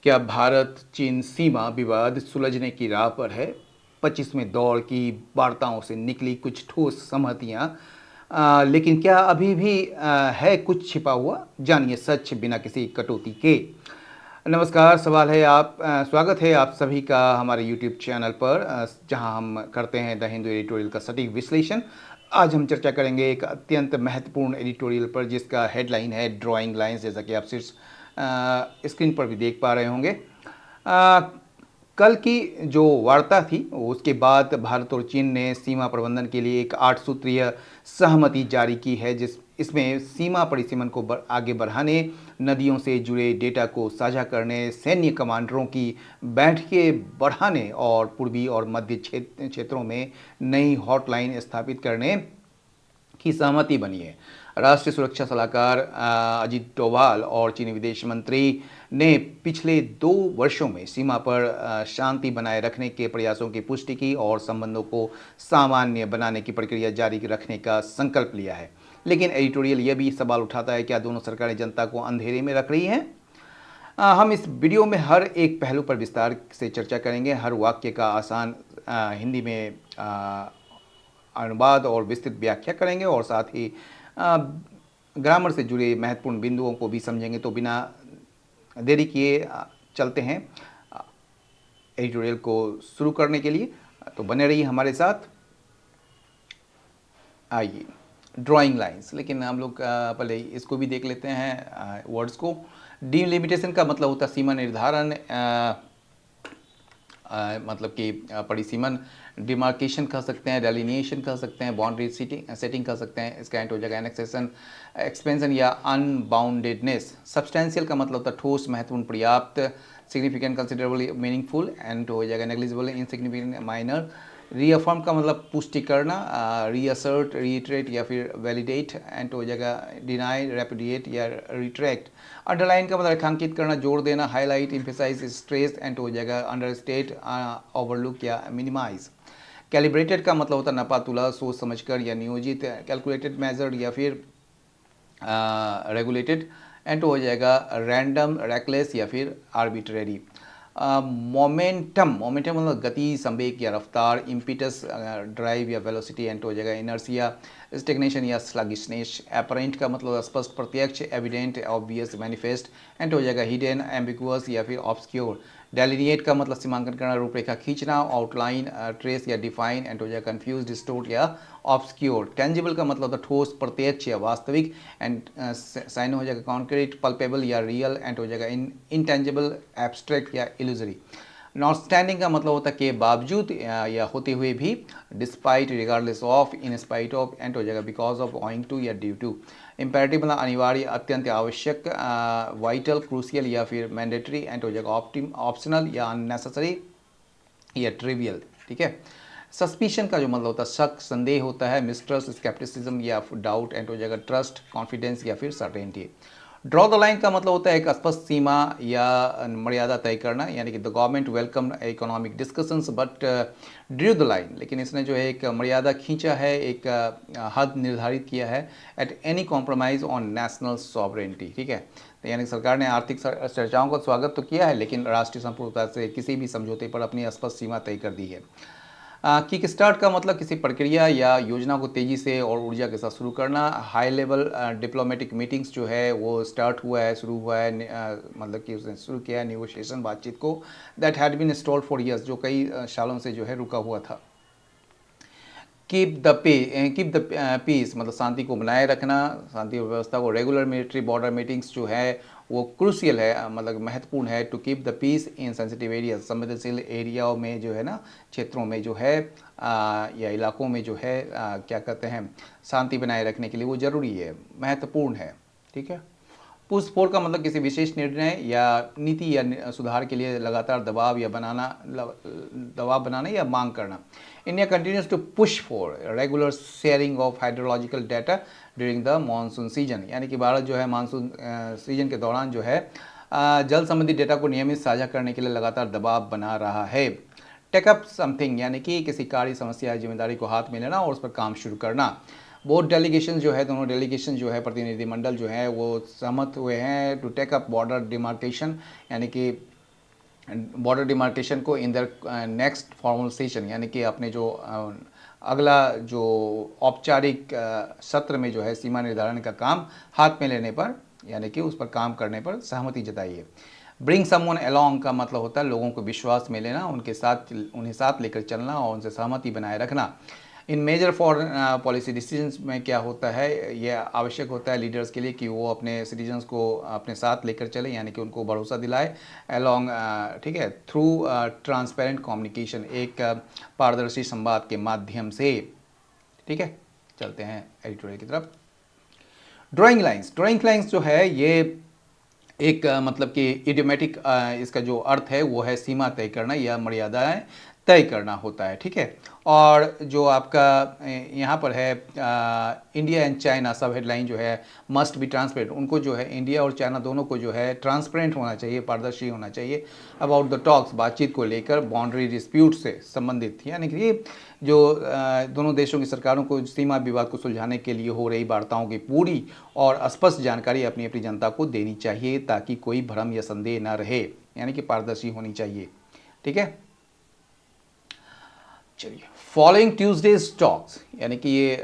क्या भारत चीन सीमा विवाद सुलझने की राह पर है? 25वें दौर की वार्ताओं से निकली कुछ ठोस सहमतियां, लेकिन क्या अभी भी है कुछ छिपा हुआ? जानिए सच बिना किसी कटौती के। नमस्कार, स्वागत है आप सभी का हमारे यूट्यूब चैनल पर, जहां हम करते हैं द हिंदू एडिटोरियल का सटीक विश्लेषण। आज हम चर्चा करेंगे एक अत्यंत महत्वपूर्ण एडिटोरियल पर जिसका हेडलाइन है ड्राइंग लाइंस, जैसा कि आप शीर्ष स्क्रीन पर भी देख पा रहे होंगे। आ, कल की जो वार्ता थी उसके बाद भारत और चीन ने सीमा प्रबंधन के लिए एक 8 सूत्रीय सहमति जारी की है, जिस इसमें सीमा परिसीमन को आगे बढ़ाने, नदियों से जुड़े डेटा को साझा करने, सैन्य कमांडरों की बैठकें बढ़ाने और पूर्वी और मध्य क्षेत्रों में नई हॉटलाइन स्थापित करने की सहमति बनी है। राष्ट्रीय सुरक्षा सलाहकार अजीत डोभाल और चीनी विदेश मंत्री ने पिछले 2 वर्षों में सीमा पर शांति बनाए रखने के प्रयासों की पुष्टि की और संबंधों को सामान्य बनाने की प्रक्रिया जारी रखने का संकल्प लिया है। लेकिन एडिटोरियल यह भी सवाल उठाता है, क्या दोनों सरकारें जनता को अंधेरे में रख रही हैं? हम इस वीडियो में हर एक पहलू पर विस्तार से चर्चा करेंगे। हर वाक्य का आसान हिंदी में अनुवाद और विस्तृत व्याख्या करेंगे और साथ ही ग्रामर से जुड़े महत्वपूर्ण बिंदुओं को भी समझेंगे। तो बिना देरी किए चलते हैं एडिटोरियल को शुरू करने के लिए। तो बने रहिए हमारे साथ। आइए, ड्राइंग लाइंस, लेकिन हम लोग पहले इसको भी देख लेते हैं वर्ड्स को। डिलिमिटेशन का मतलब होता है सीमा निर्धारण, मतलब कि परिसीमन, डिमार्केशन कह सकते हैं, डेलिनिएशन कह सकते हैं, बाउंड्री सेटिंग कह सकते हैं। इसका एंड हो जाएगा एनेक्सेशन, एक्सपेंशन या अनबाउंडेडनेस। सब्सटेंशियल का मतलब होता है ठोस, महत्वपूर्ण, पर्याप्त। Significant, considerable, meaningful. एंड हो जाएगा नेग्लिजिबल, इनसिग्निफिकेंट, माइनर। रीअफर्म का मतलब पुष्टि करना, रीअसर्ट, रीइटरेट या फिर वैलिडेट। एंड हो जाएगा डिनाई, रेपुडिएट या रिट्रैक्ट। अंडरलाइन का मतलब रेखांकित करना, जोड़ देना, हाईलाइट, इम्फेसाइज, स्ट्रेस। एंड हो जाएगा अंडरस्टेट, ओवरलुक या मिनिमाइज। कैलिब्रेटेड का मतलब होता है नपा तुला, सोच समझकर या नियोजित। कैलकुलेटेड, मेजर्ड या फिर रेगुलेटेड। एंड हो जाएगा रैंडम, रेकलेस या फिर आर्बिट्रेरी। मोमेंटम मतलब गति, संवेग या रफ्तार। इम्पिटस, ड्राइव या वेलोसिटी। एंड हो जाएगा इनर्सिया, स्टेग्नेशन या स्लगिशनेस। अपरेंट का मतलब स्पष्ट, प्रत्यक्ष, एविडेंट, ऑब्वियस, मैनिफेस्ट। एंड हो जाएगा हिडन, एम्बिगुअस या फिर ऑब्सक्योर। डेलिनिएट का मतलब सीमांकन करना, रूपरेखा खींचना, आउटलाइन, ट्रेस या डिफाइन। एंड हो जाएगा कंफ्यूज, डिस्टोर्ट या ऑब्सक्योर। टेंजिबल का मतलब होता ठोस, प्रत्यक्ष या वास्तविक। एंड साइन हो जाएगा कॉन्क्रीट, पल्पेबल या रियल। एंड हो जाएगा इनटेंजिबल, एब्स्ट्रैक्ट या इल्यूजरी। नॉट स्टैंडिंग का मतलब होता है के बावजूद या होते हुए भी, despite, regardless of, in spite of. And हो जाएगा बिकॉज ऑफ, ऑइंग टू या ड्यू टू। इंपेरेटिव मतलब अनिवार्य, अत्यंत आवश्यक, वाइटल, क्रूसियल या फिर मैंडेटरी। एंड हो जाएगा ऑप्शनल या अननेसेसरी या ट्रिवियल। ठीक है। सस्पिशन का जो मतलब होता है शक, संदेह होता है, मिस्ट्रस्ट, स्केप्टिसिज्म या डाउट। एंड हो जाएगा ट्रस्ट, कॉन्फिडेंस या फिर सर्टेनिटी। ड्रॉ द लाइन का मतलब होता है एक स्पष्ट सीमा या मर्यादा तय करना, यानी कि the government welcome economic discussions but Drew the line, लेकिन इसने जो है एक मर्यादा खींचा है, एक हद निर्धारित किया है, at any compromise on national sovereignty. ठीक है। तो यानी सरकार ने आर्थिक चर्चाओं का स्वागत तो किया है, लेकिन राष्ट्रीय संप्रभुता से किसी भी समझौते पर अपनी स्पष्ट सीमा तय कर दी है। किक स्टार्ट का मतलब किसी प्रक्रिया या योजना को तेज़ी से और ऊर्जा के साथ शुरू करना। हाई लेवल डिप्लोमेटिक मीटिंग्स जो है वो स्टार्ट हुआ है, शुरू हुआ है, मतलब कि उसने शुरू किया है निगोशिएशन, बातचीत को। That had been stalled for years, जो कई सालों से जो है रुका हुआ था। कीप द पीस मतलब शांति को बनाए रखना, शांति व्यवस्था को। रेगुलर मिलिट्री बॉर्डर मीटिंग्स जो है वो क्रूसियल है, मतलब महत्वपूर्ण है, to keep the peace in sensitive areas, संवेदनशील एरियाओं में जो है ना, क्षेत्रों में जो है या इलाकों में जो है क्या कहते हैं, शांति बनाए रखने के लिए वो ज़रूरी है, महत्वपूर्ण है। ठीक है। पुश फोर का मतलब किसी विशेष निर्णय या नीति या सुधार के लिए लगातार दबाव बनाना या मांग करना। India continues to push for regular sharing of hydrological data during the monsoon season, यानी कि भारत जो है मानसून सीजन के दौरान जो है जल संबंधी डेटा को नियमित साझा करने के लिए लगातार दबाव बना रहा है। टेकअप समथिंग यानी कि किसी कार्य, समस्या, जिम्मेदारी को हाथ में लेना और उस पर काम शुरू करना। बोथ डेलीगेशन जो है, दोनों डेलीगेशन जो है, प्रतिनिधिमंडल जो है वो सहमत हुए हैं to take up border demarcation, यानी कि बॉर्डर डिमार्केशन को in the next formal session, यानी कि अपने जो अगला जो औपचारिक सत्र में जो है सीमा निर्धारण का काम हाथ में लेने पर, यानी कि उस पर काम करने पर सहमति जताई है। ब्रिंग समवन अलोंग का मतलब होता है लोगों को विश्वास में लेना, उन्हें साथ लेकर चलना और उनसे सहमति बनाए रखना। इन मेजर फॉरेन पॉलिसी डिसीजंस में क्या होता है, यह आवश्यक होता है लीडर्स के लिए कि वो अपने सिटीजन्स को अपने साथ लेकर चले, यानी कि उनको भरोसा दिलाए अलोंग, ठीक है, थ्रू ट्रांसपेरेंट कम्युनिकेशन, एक पारदर्शी संवाद के माध्यम से। ठीक है, चलते हैं एडिटोरियल की तरफ। ड्राइंग लाइंस जो है ये एक मतलब कि इडियोमेटिक इसका जो अर्थ है वो है सीमा तय करना या मर्यादाएं तय करना होता है। ठीक है, और जो आपका यहाँ पर है इंडिया एंड चाइना सब हेडलाइन जो है मस्ट बी ट्रांसपेरेंट, उनको जो है इंडिया और चाइना दोनों को जो है ट्रांसपेरेंट होना चाहिए, पारदर्शी होना चाहिए अबाउट द टॉक्स, बातचीत को लेकर बाउंड्री डिस्प्यूट से संबंधित, यानी कि जो दोनों देशों की सरकारों को सीमा विवाद को सुलझाने के लिए हो रही वार्ताओं की पूरी और स्पष्ट जानकारी अपनी अपनी जनता को देनी चाहिए ताकि कोई भ्रम या संदेह न रहे, यानी कि पारदर्शी होनी चाहिए। ठीक है, चलिए फॉलोइंग ट्यूसडेज टॉक्स, यानी कि ये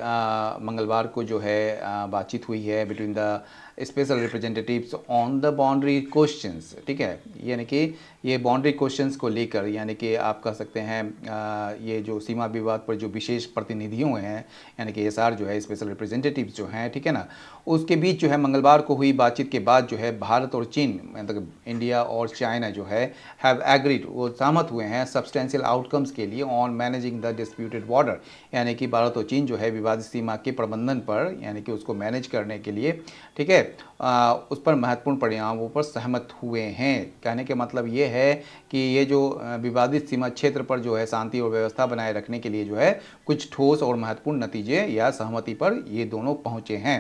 मंगलवार को जो है बातचीत हुई है between the special representatives on the boundary questions. ठीक है, यानी कि ये बाउंड्री क्वेश्चंस को लेकर, यानी कि आप कह सकते हैं ये जो सीमा विवाद पर जो विशेष प्रतिनिधियों हैं, यानी कि एसआर जो है स्पेशल रिप्रेजेंटेटिव्स जो हैं, ठीक है ना, उसके बीच जो है मंगलवार को हुई बातचीत के बाद जो है भारत और चीन, मतलब इंडिया और चाइना जो है हैव एग्रीड, वो सहमत हुए हैं सब्सटेंशियल आउटकम्स के लिए on managing the disputed border, यानी कि भारत और चीन जो है विवादित सीमा के प्रबंधन पर, यानी कि उसको मैनेज करने के लिए, ठीक है, उस पर महत्वपूर्ण परिणामों पर सहमत हुए हैं। कहने के मतलब ये है कि ये जो विवादित सीमा क्षेत्र पर जो है शांति और व्यवस्था बनाए रखने के लिए जो है कुछ ठोस और महत्वपूर्ण नतीजे या सहमति पर ये दोनों पहुँचे हैं।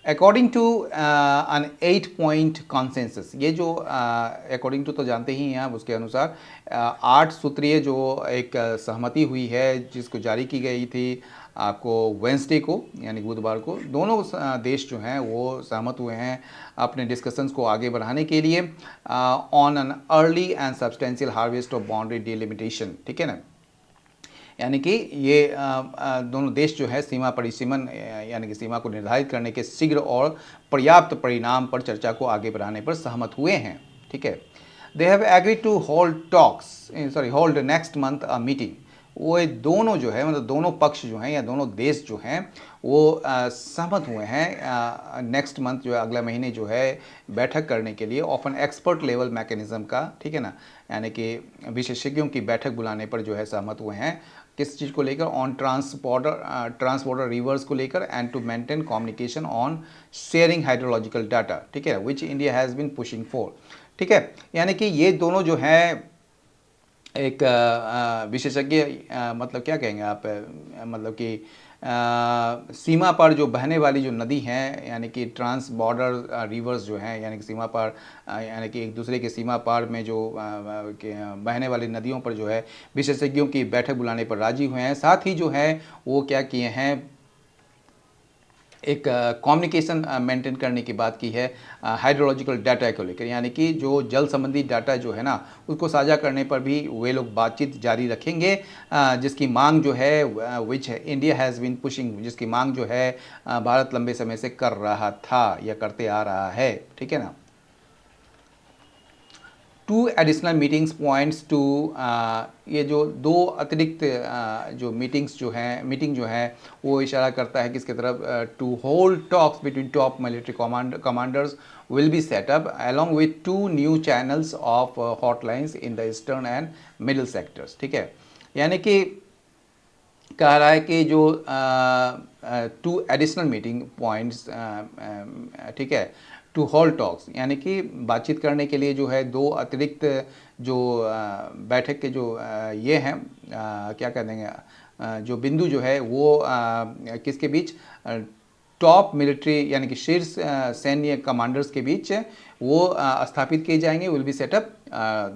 According to an 8 point consensus, ये जो अकॉर्डिंग टू तो जानते ही हैं आप, उसके अनुसार 8 सूत्रीय जो एक सहमति हुई है जिसको जारी की गई थी आपको वेंसडे को, यानी बुधवार को, दोनों देश जो हैं वो सहमत हुए हैं अपने डिस्कशंस को आगे बढ़ाने के लिए on an early and substantial harvest of boundary delimitation. ठीक है ना, यानी कि ये दोनों देश जो है सीमा परिसीमन यानी कि सीमा को निर्धारित करने के शीघ्र और पर्याप्त परिणाम पर चर्चा को आगे बढ़ाने पर सहमत हुए हैं। ठीक है, they have agreed to hold next month a meeting, वो दोनों जो है मतलब दोनों पक्ष जो हैं या दोनों देश जो हैं वो सहमत हुए हैं नेक्स्ट मंथ जो है अगले महीने जो है बैठक करने के लिए of an expert level mechanism का। ठीक है ना, यानी कि विशेषज्ञों की बैठक बुलाने पर जो है सहमत हुए हैं किस चीज़ को लेकर, ऑन ट्रांसबॉर्डर रिवर्स को लेकर and to maintain communication on sharing hydrological data. ठीक है, which India has been pushing for. ठीक है, यानी कि ये दोनों जो हैं एक विशेषज्ञ मतलब क्या कहेंगे आप, मतलब कि सीमा पर जो बहने वाली जो नदी हैं, यानी कि ट्रांस बॉर्डर रिवर्स जो हैं, यानी कि सीमा पर यानी कि एक दूसरे के सीमा पार में जो बहने वाली नदियों पर जो है विशेषज्ञों की बैठक बुलाने पर राजी हुए हैं। साथ ही जो है वो क्या किए हैं, एक कम्युनिकेशन मेंटेन करने की बात की है हाइड्रोलॉजिकल डाटा को लेकर, यानी कि जो जल संबंधी डाटा जो है ना उसको साझा करने पर भी वे लोग बातचीत जारी रखेंगे, जिसकी मांग जो है which India has been pushing, जिसकी मांग जो है भारत लंबे समय से कर रहा था या करते आ रहा है। ठीक है ना, 2 एडिशनल मीटिंग्स पॉइंट्स टू, ये जो 2 अतिरिक्त जो मीटिंग जो है वो इशारा करता है किसकी तरफ, to hold talks between top military commanders will be set up along with 2 new channels of hotlines in the eastern and middle sectors. ठीक है, यानी कि कह रहा है कि जो 2 एडिशनल मीटिंग पॉइंट्स, ठीक है, टू होल्ड टॉक्स, यानी कि बातचीत करने के लिए जो है 2 अतिरिक्त जो बैठक के जो ये हैं क्या कह देंगे जो बिंदु जो है वो किसके बीच, टॉप मिलिट्री यानी कि शीर्ष सैन्य कमांडर्स के बीच वो स्थापित किए जाएंगे, विल बी सेटअप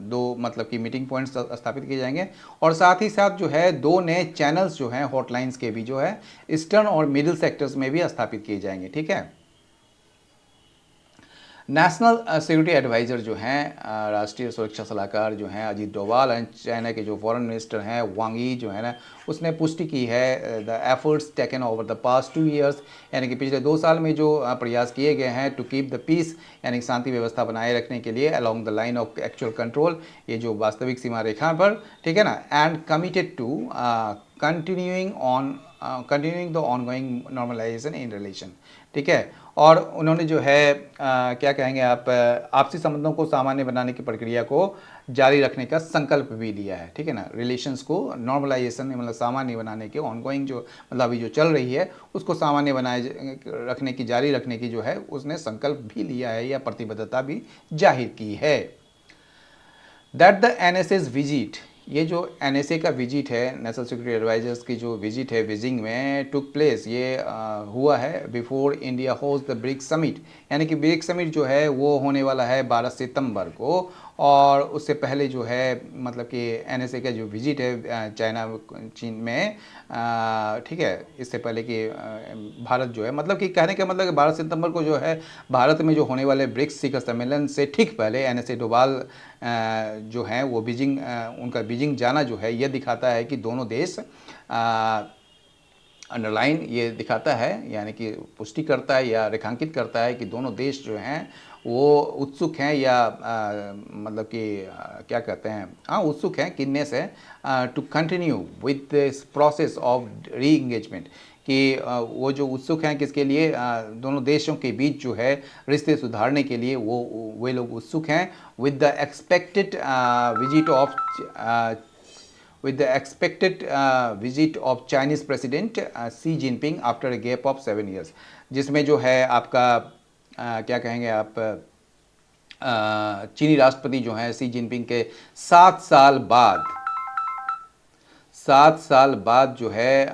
2 मतलब कि मीटिंग पॉइंट्स स्थापित किए जाएंगे, और साथ ही साथ जो है 2 नए चैनल्स जो हैं हॉटलाइंस के भी जो है ईस्टर्न और मिडिल सेक्टर्स में भी स्थापित किए जाएंगे। ठीक है, नेशनल सिक्योरिटी एडवाइज़र जो हैं राष्ट्रीय सुरक्षा सलाहकार जो हैं अजीत डोभाल एंड चाइना के जो फॉरेन मिनिस्टर हैं वांग यी जो है ना, उसने पुष्टि की है the efforts taken over the past 2 years, यानी कि पिछले 2 साल में जो प्रयास किए गए हैं टू कीप द पीस, यानी कि शांति व्यवस्था बनाए रखने के लिए along the line of actual control, ये जो वास्तविक सीमा रेखा पर, ठीक है ना, and committed to continuing the ongoing normalisation in relation, ठीक है। और उन्होंने जो है क्या कहेंगे आप, आपसी संबंधों को सामान्य बनाने की प्रक्रिया को जारी रखने का संकल्प भी लिया है, ठीक है ना। रिलेशंस को नॉर्मलाइजेशन मतलब सामान्य बनाने के, ऑनगोइंग जो मतलब अभी जो चल रही है उसको सामान्य बनाए रखने की, जारी रखने की जो है उसने संकल्प भी लिया है या प्रतिबद्धता भी जाहिर की है। दैट द एनएसएस विजिट, ये जो एनएसए का विजिट है, नेशनल सिक्योरिटी एडवाइजर्स की जो विजिट है बीजिंग में टुक प्लेस, ये हुआ है before India host the BRICS summit, यानी कि ब्रिक्स समिट जो है वो होने वाला है 12 सितंबर को, और उससे पहले जो है मतलब कि एनएसए का जो विजिट है चाइना चीन में, ठीक है, इससे पहले कि भारत जो है, मतलब कि कहने का मतलब कि 12 सितंबर को जो है भारत में जो होने वाले ब्रिक्स शिखर सम्मेलन से ठीक पहले एनएसए डोभाल जो हैं वो बीजिंग, उनका बीजिंग जाना जो है यह दिखाता है कि दोनों देश अंडरलाइन ये दिखाता है, यानी कि पुष्टि करता है या रेखांकित करता है कि दोनों देश जो हैं वो उत्सुक हैं या मतलब कि क्या कहते हैं, हाँ उत्सुक हैं, किन्नेस है to continue with this process of reengagement, कि वो जो उत्सुक हैं किसके लिए, दोनों देशों के बीच जो है रिश्ते सुधारने के लिए वे लोग उत्सुक हैं with the expected visit of with the expected visit of Chinese President Xi Jinping after a gap of 7 years, जिसमें जो है आपका क्या कहेंगे आप, चीनी राष्ट्रपति जो हैं सी जिनपिंग के 7 साल बाद जो है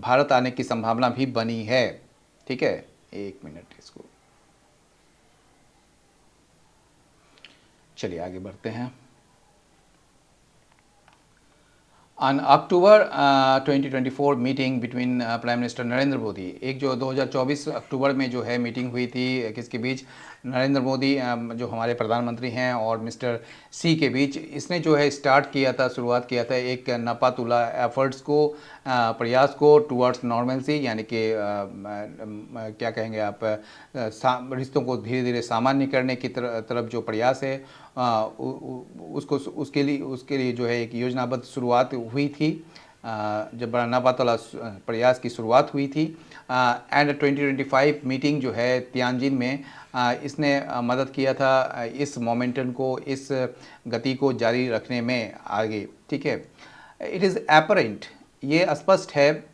भारत आने की संभावना भी बनी है, ठीक है। एक मिनट, इसको चलिए आगे बढ़ते हैं। On October 2024 meeting between prime minister Narendra Modi, एक जो 2024 अक्टूबर में जो है मीटिंग हुई थी किसके बीच, नरेंद्र मोदी जो हमारे प्रधानमंत्री हैं और मिस्टर सी के बीच, इसने जो है स्टार्ट किया था, शुरुआत किया था एक नापातुला एफर्ट्स को, प्रयास को टुवर्ड्स नॉर्मलसी, यानी कि क्या कहेंगे आप, रिश्तों को धीरे धीरे सामान्य करने की तरफ जो प्रयास है उसको उसके लिए जो है एक योजनाबद्ध शुरुआत हुई थी, जब बड़ा नापातला प्रयास की शुरुआत हुई थी। एंड 2025 मीटिंग जो है तियानजिन में, इसने मदद किया था इस मोमेंटम को, इस गति को जारी रखने में आगे, ठीक है। इट इज़ एपरेंट, ये स्पष्ट है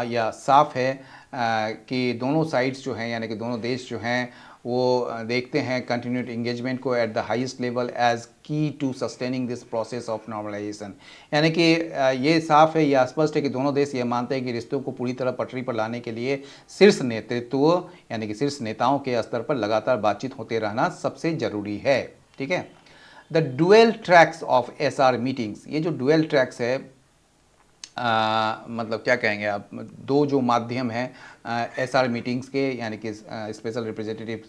या साफ है कि दोनों साइड्स जो हैं, यानी कि दोनों देश जो हैं वो देखते हैं कंटिन्यूड इंगेजमेंट को at the highest level as key to sustaining this process of normalisation, यानी कि ये साफ है या स्पष्ट है कि दोनों देश ये मानते हैं कि रिश्तों को पूरी तरह पटरी पर लाने के लिए शीर्ष नेतृत्व, यानी कि शीर्ष नेताओं के स्तर पर लगातार बातचीत होते रहना सबसे ज़रूरी है, ठीक है। The dual tracks of SR meetings, ये जो डुअल ट्रैक्स है मतलब क्या कहेंगे आप, दो जो माध्यम हैं एसआर मीटिंग्स के, यानी कि स्पेशल रिप्रेजेंटेटिव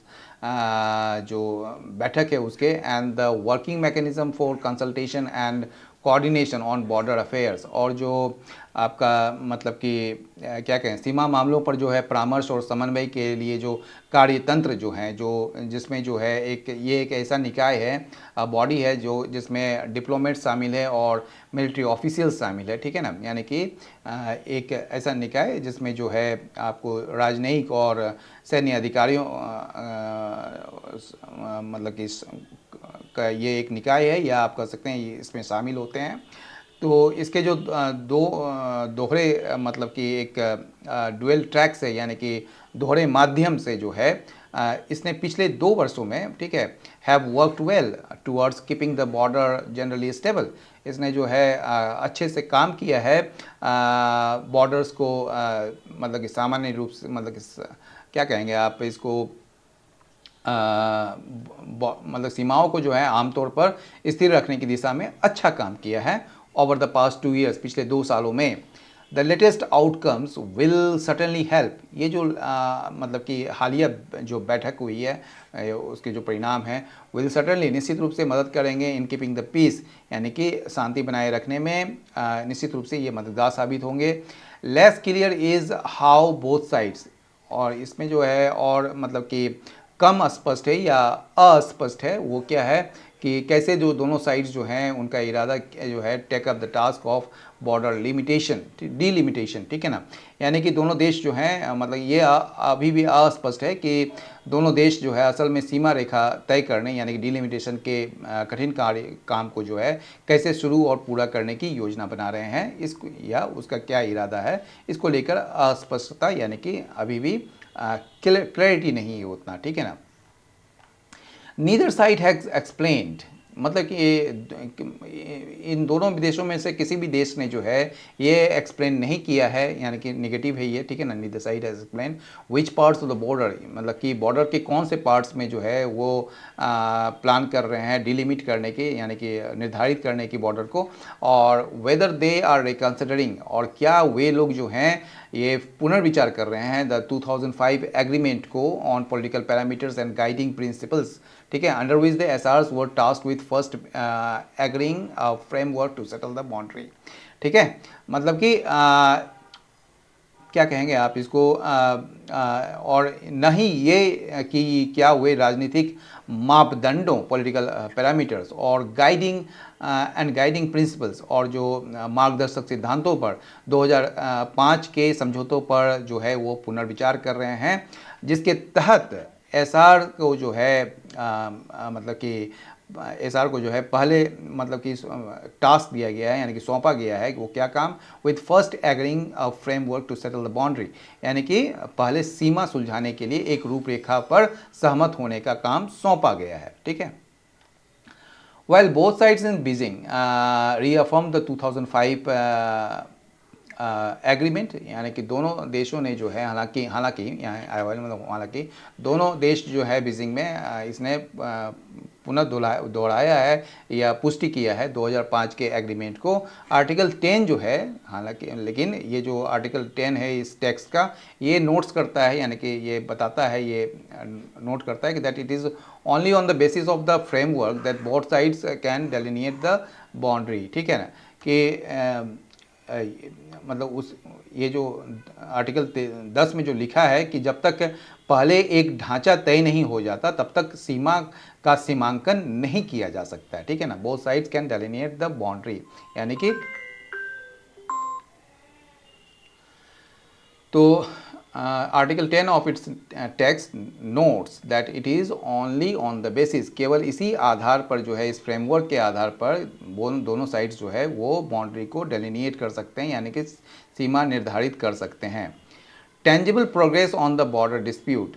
जो बैठक है उसके, and the working mechanism for consultation and coordination on border affairs, और जो आपका मतलब कि क्या कहें, सीमा मामलों पर जो है परामर्श और समन्वय के लिए जो कार्यतंत्र जो हैं, जो जिसमें जो है ये एक ऐसा निकाय है, बॉडी है जो जिसमें डिप्लोमेट शामिल है और मिलिट्री ऑफिशियल्स शामिल है, ठीक है ना, यानी कि एक ऐसा निकाय जिसमें जो है आपको राजनयिक और सैन्य अधिकारियों मतलब कि का ये एक निकाय है, या आप कह सकते हैं ये इसमें शामिल होते हैं। तो इसके जो दोहरे मतलब कि एक डुअल ट्रैक्स है, यानी कि दोहरे माध्यम से जो है इसने पिछले 2 वर्षों में, ठीक है, have worked well towards keeping the border generally stable, इसने जो है अच्छे से काम किया है बॉर्डर्स को मतलब कि सामान्य रूप से, मतलब कि क्या कहेंगे आप इसको, मतलब सीमाओं को जो है आमतौर पर स्थिर रखने की दिशा में अच्छा काम किया है ओवर द पास्ट 2 ईयर्स, पिछले 2 सालों में। The latest outcomes will certainly help. ये जो मतलब कि हालिया जो बैठक हुई है उसके जो परिणाम हैं विल सर्टेनली निश्चित रूप से मदद करेंगे इन कीपिंग द पीस, यानी कि शांति बनाए रखने में निश्चित रूप से ये मददगार साबित होंगे। Less clear is how both sides, और इसमें जो है और मतलब कि कम स्पष्ट है या अस्पष्ट है वो क्या है कि कैसे जो दोनों साइड्स जो हैं उनका इरादा जो है take up the task of border limitation delimitation, ठीक है ना। यानी कि दोनों देश जो हैं मतलब ये अभी भी अस्पष्ट है कि दोनों देश जो है असल में सीमा रेखा तय करने यानी कि डीलिमिटेशन के कठिन काम को जो है कैसे शुरू और पूरा करने की योजना बना रहे हैं, इसको या उसका क्या इरादा है, इसको लेकर अस्पष्टता यानी कि अभी भी क्लैरिटी नहीं है उतना, ठीक है ना। नीदर साइड हैज एक्सप्लेन्ड, मतलब कि इन दोनों देशों में से किसी भी देश ने जो है ये एक्सप्लेन नहीं किया है, यानी कि नेगेटिव है ये, ठीक है ना। Neither side has explain which parts of the border, मतलब कि बॉर्डर के कौन से पार्ट्स में जो है वो प्लान कर रहे हैं डिलिमिट करने के, यानी कि निर्धारित करने की बॉर्डर को, और वेदर दे आर रिकन्सिडरिंग, और क्या वे लोग जो हैं ये पुनर्विचार कर रहे हैं द 2005 एग्रीमेंट को on political parameters and guiding principles, ठीक है, under which the SRs were tasked with first agreeing framework to settle the boundary, ठीक है। मतलब कि क्या कहेंगे आप इसको और न ही ये कि क्या हुए राजनीतिक मापदंडों पॉलिटिकल पैरामीटर्स और गाइडिंग प्रिंसिपल्स और जो मार्गदर्शक सिद्धांतों पर 2005 के समझौतों पर जो है वो पुनर्विचार कर रहे हैं, जिसके तहत एसआर को जो है मतलब कि एसआर को जो है पहले मतलब कि टास्क दिया गया है, यानी कि सौंपा गया है कि वो क्या काम, with first agreeing a framework to settle the boundary, यानी कि पहले सीमा सुलझाने के लिए एक रूपरेखा पर सहमत होने का काम सौंपा गया है, ठीक है। While both sides in Beijing reaffirmed the 2005 agreement, यानी कि दोनों देशों ने जो है हालांकि हालांकि यहाँ आया हुआ मतलब हालांकि दोनों देश जो है बीजिंग में इसने पुनः दोहराया है या पुष्टि किया है 2005 के एग्रीमेंट को। आर्टिकल 10 जो है हालांकि, लेकिन ये जो आर्टिकल 10 है इस टेक्स्ट का ये नोट्स करता है, यानी कि ये बताता है, ये नोट करता है कि that it is only on the basis of the framework that both sides can delineate the boundary, ठीक है ना। कि मतलब उस ये जो आर्टिकल 10 में जो लिखा है कि जब तक पहले एक ढांचा तय नहीं हो जाता तब तक सीमा का सीमांकन नहीं किया जा सकता है, ठीक है ना। Both sides can delineate the boundary, यानी कि तो article 10 of its text notes that it is only on the basis, केवल इसी आधार पर जो है इस फ्रेमवर्क के आधार पर दोनों साइड्स जो है वो बाउंड्री को डेलिनिएट कर सकते हैं, यानी कि सीमा निर्धारित कर सकते हैं। Tangible progress on the border dispute,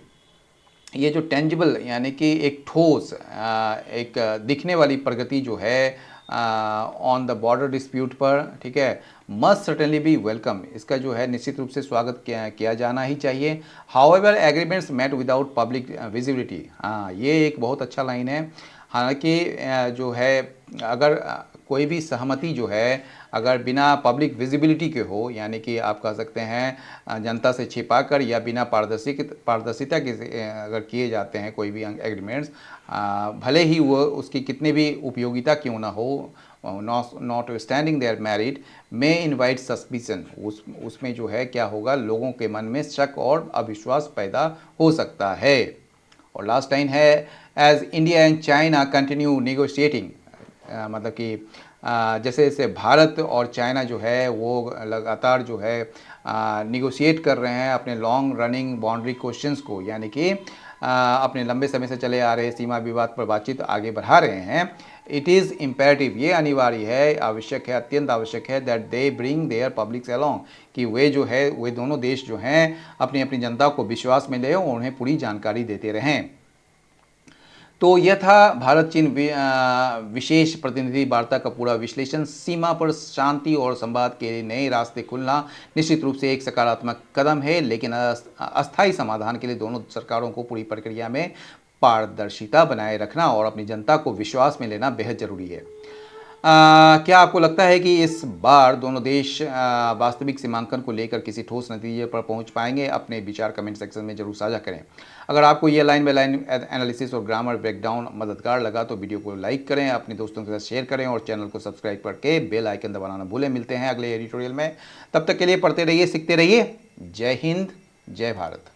ये जो टेंजिबल यानी कि एक ठोस एक दिखने वाली प्रगति जो है ऑन द बॉर्डर डिस्प्यूट पर, ठीक है, मस्ट सर्टेनली बी वेलकम, इसका जो है निश्चित रूप से स्वागत किया जाना ही चाहिए। However agreements met without public visibility, हाँ ये एक बहुत अच्छा लाइन है। हालांकि जो है अगर कोई भी सहमति जो है अगर बिना पब्लिक विजिबिलिटी के हो, यानी कि आप कह सकते हैं जनता से छिपाकर या बिना पारदर्शिता के अगर किए जाते हैं कोई भी एग्रीमेंट्स, भले ही वो उसकी कितनी भी उपयोगिता क्यों ना हो, not standing their merit may invite suspicion, उसमें जो है क्या होगा, लोगों के मन में शक और अविश्वास पैदा हो सकता है। और लास्ट लाइन है as India and China continue negotiating, मतलब कि जैसे जैसे भारत और चाइना जो है वो लगातार जो है निगोशिएट कर रहे हैं अपने लॉन्ग रनिंग बाउंड्री क्वेश्चंस को, यानी कि अपने लंबे समय से चले आ रहे सीमा विवाद पर बातचीत आगे बढ़ा रहे हैं। इट इज़ इम्पेरेटिव, ये अनिवार्य है, आवश्यक है, अत्यंत आवश्यक है that they bring their publics along, कि वे जो है वे दोनों देश जो हैं अपनी अपनी जनता को विश्वास में लें और उन्हें पूरी जानकारी देते रहें। तो यह था भारत चीन विशेष प्रतिनिधि वार्ता का पूरा विश्लेषण। सीमा पर शांति और संवाद के नए रास्ते खुलना निश्चित रूप से एक सकारात्मक कदम है, लेकिन अस्थायी समाधान के लिए दोनों सरकारों को पूरी प्रक्रिया में पारदर्शिता बनाए रखना और अपनी जनता को विश्वास में लेना बेहद जरूरी है। क्या आपको लगता है कि इस बार दोनों देश वास्तविक सीमांकन को लेकर किसी ठोस नतीजे पर पहुंच पाएंगे? अपने विचार कमेंट सेक्शन में जरूर साझा करें। अगर आपको यह लाइन बाय लाइन एनालिसिस और ग्रामर ब्रेकडाउन मददगार लगा तो वीडियो को लाइक करें, अपने दोस्तों के साथ शेयर करें और चैनल को सब्सक्राइब करके बेल आइकन दबाना ना भूलें। मिलते हैं अगले एडिटोरियल में, तब तक के लिए पढ़ते रहिए, सीखते रहिए। जय हिंद, जय भारत।